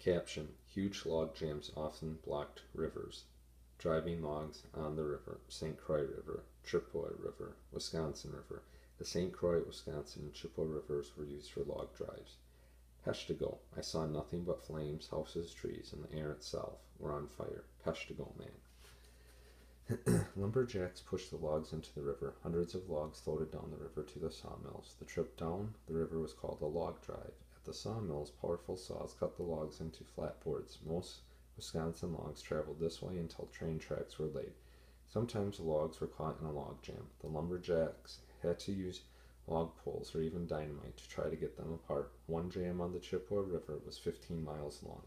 Caption: huge log jams often blocked rivers. Driving logs on the river: St. Croix River, Chippewa River, Wisconsin River. The St. Croix, Wisconsin, and Chippewa rivers were used for log drives. Peshtigo: I saw nothing but flames, houses, trees, and the air itself were on fire. Peshtigo man. Lumberjacks pushed the logs into the river. Hundreds of logs floated down the river to the sawmills. The trip down the river was called a log drive. At the sawmills, powerful saws cut the logs into flat boards. Most Wisconsin logs traveled this way until train tracks were laid. Sometimes the logs were caught in a log jam. The lumberjacks had to use log poles or even dynamite to try to get them apart. One jam on the Chippewa River was 15 miles long.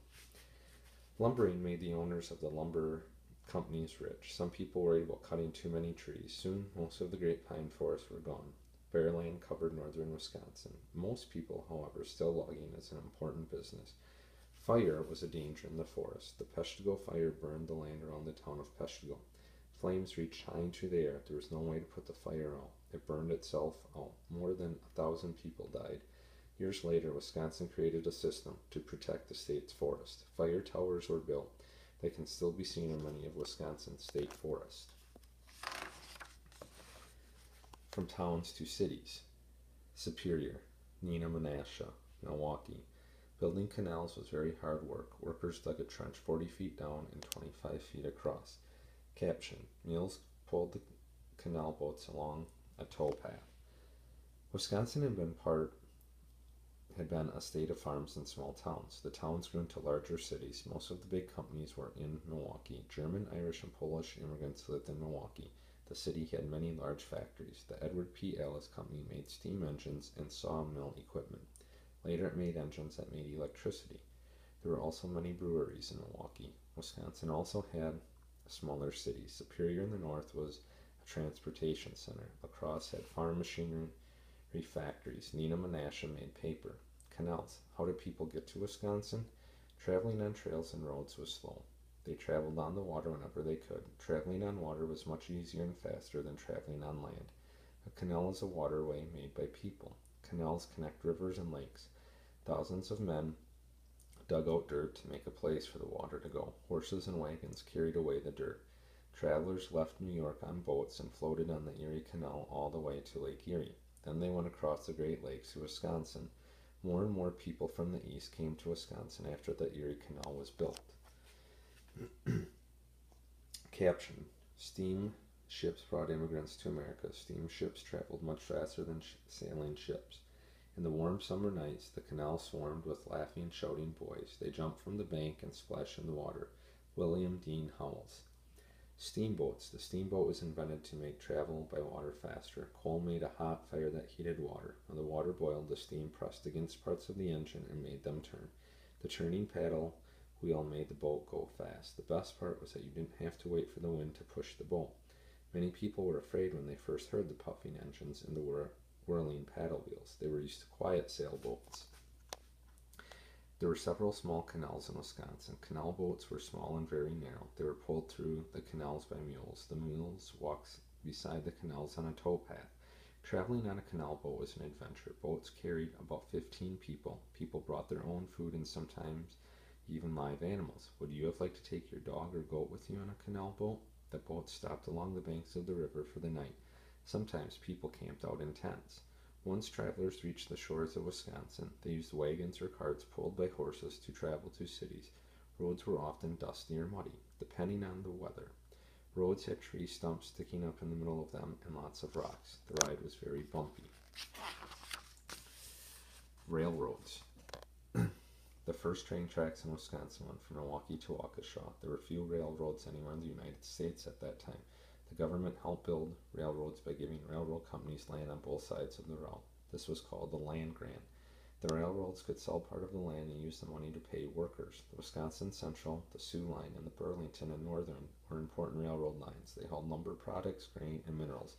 Lumbering made the owners of the lumber companies rich. Some people worried about cutting too many trees. Soon, most of the great pine forests were gone. Bare land covered northern Wisconsin. Most people, however, still logging is an important business. Fire was a danger in the forest. The Peshtigo fire burned the land around the town of Peshtigo. Flames reached high into the air. There was no way to put the fire out. It burned itself out. More than 1,000 people died. Years later, Wisconsin created a system to protect the state's forest. Fire towers were built. They can still be seen in many of Wisconsin's state forests. From towns to cities. Superior, Neenah, Menasha, Milwaukee. Building canals was very hard work. Workers dug a trench 40 feet down and 25 feet across. Caption: mules pulled the canal boats along a towpath. Wisconsin had been a state of farms and small towns. The towns grew into larger cities. Most of the big companies were in Milwaukee. German, Irish, and Polish immigrants lived in Milwaukee. The city had many large factories. The Edward P. Ellis Company made steam engines and sawmill equipment. Later it made engines that made electricity. There were also many breweries in Milwaukee. Wisconsin also had smaller cities. Superior in the north was a transportation center. La Crosse had farm machinery factories. Neenah, Menasha made paper. Canals. How did people get to Wisconsin? Traveling on trails and roads was slow. They traveled on the water whenever they could. Traveling on water was much easier and faster than traveling on land. A canal is a waterway made by people. Canals connect rivers and lakes. Thousands of men dug out dirt to make a place for the water to go. Horses and wagons carried away the dirt. Travelers left New York on boats and floated on the Erie Canal all the way to Lake Erie. Then they went across the Great Lakes to Wisconsin. More and more people from the east came to Wisconsin after the Erie Canal was built. Caption: steam ships brought immigrants to America. Steamships traveled much faster than sailing ships. In the warm summer nights, the canal swarmed with laughing, shouting boys. They jumped from the bank and splashed in the water. William Dean Howells. Steamboats. The steamboat was invented to make travel by water faster. Coal made a hot fire that heated water. When the water boiled, the steam pressed against parts of the engine and made them turn. The turning paddle wheel made the boat go fast. The best part was that you didn't have to wait for the wind to push the boat. Many people were afraid when they first heard the puffing engines and the whirling paddle wheels. They were used to quiet sailboats. There were several small canals in Wisconsin. Canal boats were small and very narrow. They were pulled through the canals by mules. The mules walked beside the canals on a towpath. Traveling on a canal boat was an adventure. Boats carried about 15 people. People brought their own food and sometimes even live animals. Would you have liked to take your dog or goat with you on a canal boat? The boat stopped along the banks of the river for the night. Sometimes people camped out in tents. Once travelers reached the shores of Wisconsin, they used wagons or carts pulled by horses to travel to cities. Roads were often dusty or muddy, depending on the weather. Roads had tree stumps sticking up in the middle of them and lots of rocks. The ride was very bumpy. Railroads. The first train tracks in Wisconsin went from Milwaukee to Waukesha. There were few railroads anywhere in the United States at that time. The government helped build railroads by giving railroad companies land on both sides of the route. This was called the land grant. The railroads could sell part of the land and use the money to pay workers. The Wisconsin Central, the Sioux Line, and the Burlington and Northern were important railroad lines. They hauled lumber products, grain, and minerals.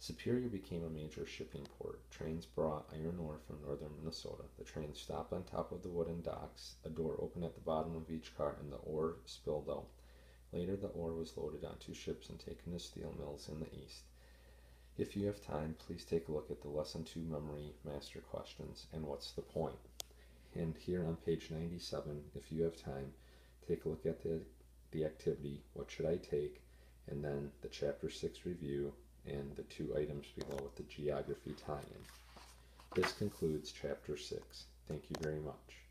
Superior became a major shipping port. Trains brought iron ore from northern Minnesota. The trains stopped on top of the wooden docks. A door opened at the bottom of each car and the ore spilled out. Later, the ore was loaded onto ships and taken to steel mills in the east. If you have time, please take a look at the Lesson 2 Memory Master Questions and What's the Point? And here on page 97, if you have time, take a look at the activity, what should I take, and then the chapter 6 review and the 2 items below with the geography tie-in. This concludes chapter 6. Thank you very much.